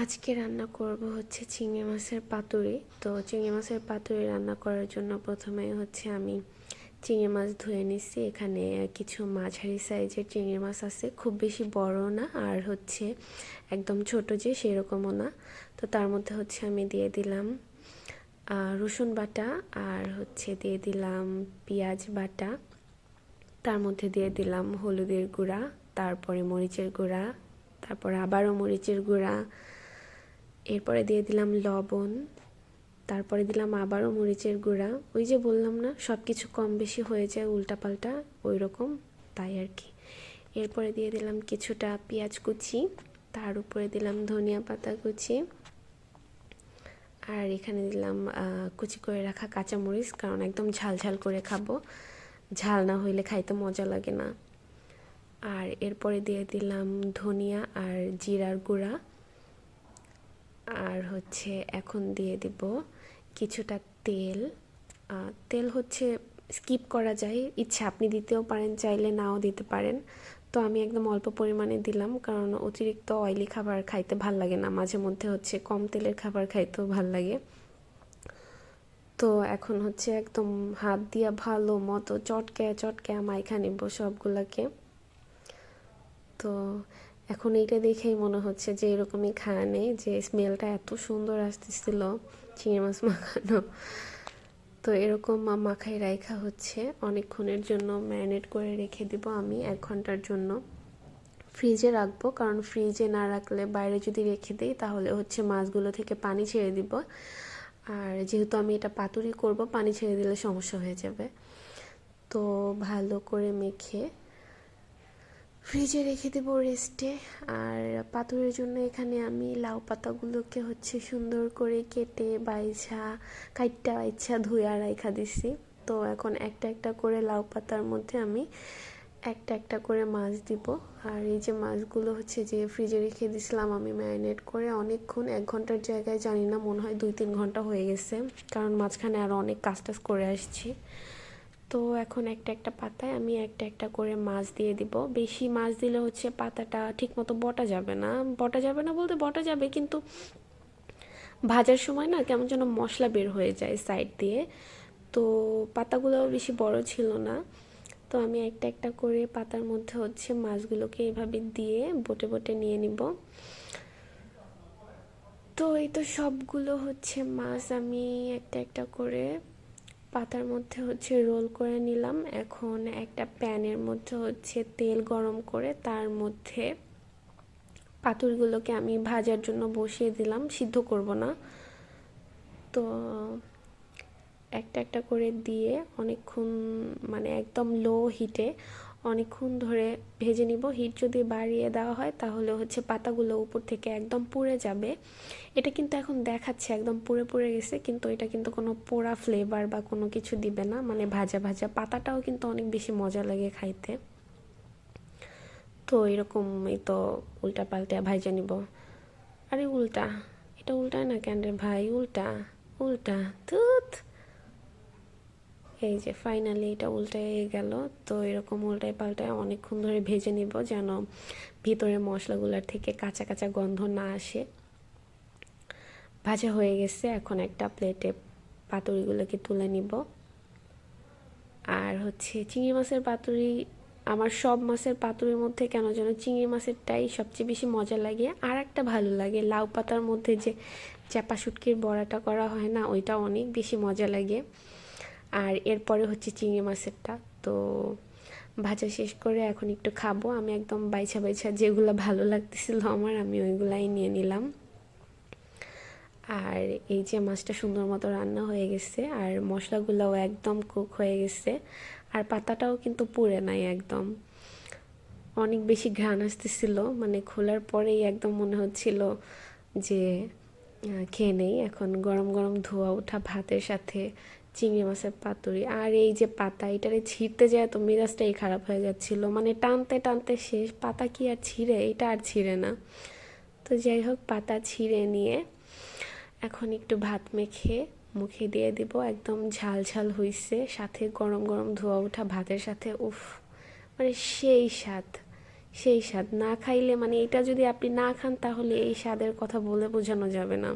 আজকে রান্না করব হচ্ছে চিংড়ি মাছের পাতুরি। তো চিংড়ি মাছের পাতুরি রান্না করার জন্য প্রথমে হচ্ছে আমি চিংড়ি মাছ ধুয়ে নিচ্ছি। এখানে কিছু মাঝারি সাইজের চিংড়ি মাছ আছে, খুব বেশি বড় না আর হচ্ছে একদম ছোট যে সেরকমও না। তো তার মধ্যে হচ্ছে আমি দিয়ে দিলাম রসুন বাটা, আর হচ্ছে দিয়ে দিলাম পেঁয়াজ বাটা, তার মধ্যে দিয়ে দিলাম হলুদের গুঁড়া, তারপরে মরিচের গুঁড়া, তারপরে আবারও মরিচের গুঁড়া, এরপরে দিয়ে দিলাম লবণ, তারপরে দিলাম আবারও মরিচের গুঁড়া। ওই যে বললাম না সব কিছু কম বেশি হয়ে যায় উল্টাপাল্টা, ওই রকম, তাই আর কি। এরপরে দিয়ে দিলাম কিছুটা পেঁয়াজ কুচি, তার উপরে দিলাম ধনিয়া পাতা কুচি, আর এখানে দিলাম কুচি করে রাখা কাঁচামরিচ, কারণ একদম ঝাল ঝাল করে খাবো, ঝাল না হইলে খাইতে মজা লাগে না। আর এরপরে দিয়ে দিলাম ধনিয়া আর জিরার গুঁড়া, আর হচ্ছে এখন দিয়ে দিব কিছুটা তেল। তেল হচ্ছে স্কিপ করা যায়, ইচ্ছা আপনি দিতেও পারেন, চাইলে নাও দিতে পারেন। তো আমি একদম অল্প পরিমাণে দিলাম, কারণ অতিরিক্ত অয়েলি খাবার খাইতে ভাল লাগে না, মাঝে মধ্যে হচ্ছে কম তেলের খাবার খাইতেও ভাল লাগে। তো এখন হচ্ছে একদম হাত দিয়া ভালো মতো চটকে চটকে মাইখা নিব সবগুলাকে। তো এখন এইটা দেখেই মনে হচ্ছে যে এরকমই খাওয়া নেই, যে স্মেলটা এত সুন্দর আসতেছিল চিংড়ি মাছ মাখানো। তো এরকম মাখাই রাখা হচ্ছে অনেকক্ষণের জন্য, ম্যারিনেট করে রেখে দিব আমি 1 ঘন্টার জন্য। ফ্রিজে রাখবো, কারণ ফ্রিজে না রাখলে বাইরে যদি রেখে দিই তাহলে হচ্ছে মাছগুলো থেকে পানি ছেড়ে দিব, আর যেহেতু আমি এটা পাতুরি করব পানি ছেড়ে দিলে সমস্যা হয়ে যাবে। তো ভালো করে মেখে ফ্রিজে রেখে দেবো রেস্টে। আর পাতুরির জন্য এখানে আমি লাউ পাতাগুলোকে হচ্ছে সুন্দর করে কেটে কাইটটা ধুয়ে রাইখা দিছি। তো এখন একটা একটা করে লাউ পাতার মধ্যে আমি একটা একটা করে মাছ দিব। আর এই যে মাছগুলো হচ্ছে যে ফ্রিজে রেখে দিছিলাম আমি ম্যারিনেট করে অনেকক্ষণ, 1 ঘন্টার জায়গায় জানি না মনে হয় 2-3 ঘন্টা হয়ে গেছে, কারণ মাঝখানে আরও অনেক কাজ টাজ করে আসছি। তো এখন একটা একটা পাতায় আমি একটা একটা করে মাছ দিয়ে দিব। বেশি মাছ দিলে হচ্ছে পাতাটা ঠিকমতো বটা যাবে না বলতে বটা যাবে, কিন্তু ভাজার সময় না কেমন যেন মশলা বের হয়ে যায় সাইড দিয়ে। তো পাতাগুলো বেশি বড় ছিল না, তো আমি একটা একটা করে পাতার মধ্যে হচ্ছে মাছগুলোকে এভাবে দিয়ে বটে বটে নিয়ে নিব। তো এই তো সবগুলো হচ্ছে মাছ আমি একটা একটা করে পাতার মধ্যে হচ্ছে রোল করে নিলাম। এখন একটা প্যানের মধ্যে হচ্ছে তেল গরম করে তার মধ্যে পাতুরিগুলোকে আমি ভাজার জন্য বসিয়ে দিলাম, সিদ্ধ করব না। তো একটা একটা করে দিয়ে অনেকক্ষণ, মানে একদম লো হিটে অনেকক্ষণ ধরে ভেজে নিব। হিট যদি বাড়িয়ে দেওয়া হয় তাহলে হচ্ছে পাতাগুলো উপর থেকে একদম পুড়ে যাবে। এটা কিন্তু এখন দেখাচ্ছে একদম পুড়ে পুড়ে গেছে, কিন্তু এটা কিন্তু কোনো পোড়া ফ্লেভার বা কোনো কিছু দিবে না, মানে ভাজা ভাজা পাতাটাও কিন্তু অনেক বেশি মজা লাগে খাইতে। তো এরকমই তো উল্টা পাল্টা ভাইজা নিব। আরে উল্টা, এটা উল্টায় না কেন রে ভাই, উল্টা উল্টা ধুত। এই যে ফাইনালি এটা উল্টায় গেল। তো এরকম উল্টায় পাল্টায় অনেকক্ষণ ধরে ভেজে নিব, যেন ভিতরে মশলাগুলোর থেকে কাঁচা কাঁচা গন্ধ না আসে। ভাজা হয়ে গেছে, এখন একটা প্লেটে পাতুরিগুলোকে তুলে নিব। আর হচ্ছে চিংড়ি মাছের পাতুরি, আমার সব মাছের পাতুরির মধ্যে কেন যেন চিংড়ি মাছেরটাই সবচেয়ে বেশি মজা লাগে। আর একটা ভালো লাগে লাউ পাতার মধ্যে যে চাপা শুটকির বড়াটা করা হয় না, ওইটা অনেক বেশি মজা লাগে। আর এরপরে হচ্ছে চিংড়ি মাছেরটা। তো ভাজা শেষ করে এখন একটু খাবো। আমি একদম বাইছা বাইছা যেগুলো ভালো লাগতেছিল আমার, আমি ওইগুলাই নিয়ে নিলাম। আর এই যে মাছটা সুন্দর মতো রান্না হয়ে গেছে, আর মশলাগুলোও একদম কুক হয়ে গেছে, আর পাতাটাও কিন্তু পুড়ে নাই একদম। অনেক বেশি ঘ্রাণ আসতেছিল, মানে খোলার পরেই একদম মনে হচ্ছিল যে খেয়ে নেই। এখন গরম গরম ধোয়া ওঠা ভাতের সাথে চিংড়ি মাছের পাতুরি, আর এই যে পাতা, এটারে ছিঁড়তে যায় তো মেজাজটাই খারাপ হয়ে যাচ্ছিল, মানে টানতে টানতে শেষ। পাতা কি আর ছিঁড়ে, এটা আর ছিঁড়ে না। তো যাই হোক, পাতা ছিঁড়ে নিয়ে এখন একটু ভাত মেখে মুখে দিয়ে দিব। একদম ঝাল ঝাল হইছে, সাথে গরম গরম ধোয়া ওঠা ভাতের সাথে, উফ, মানে সেই স্বাদ, সেই স্বাদ, না খাইলে মানে এটা যদি আপনি না খান তাহলে এই স্বাদের কথা বলে বোঝানো যাবে না।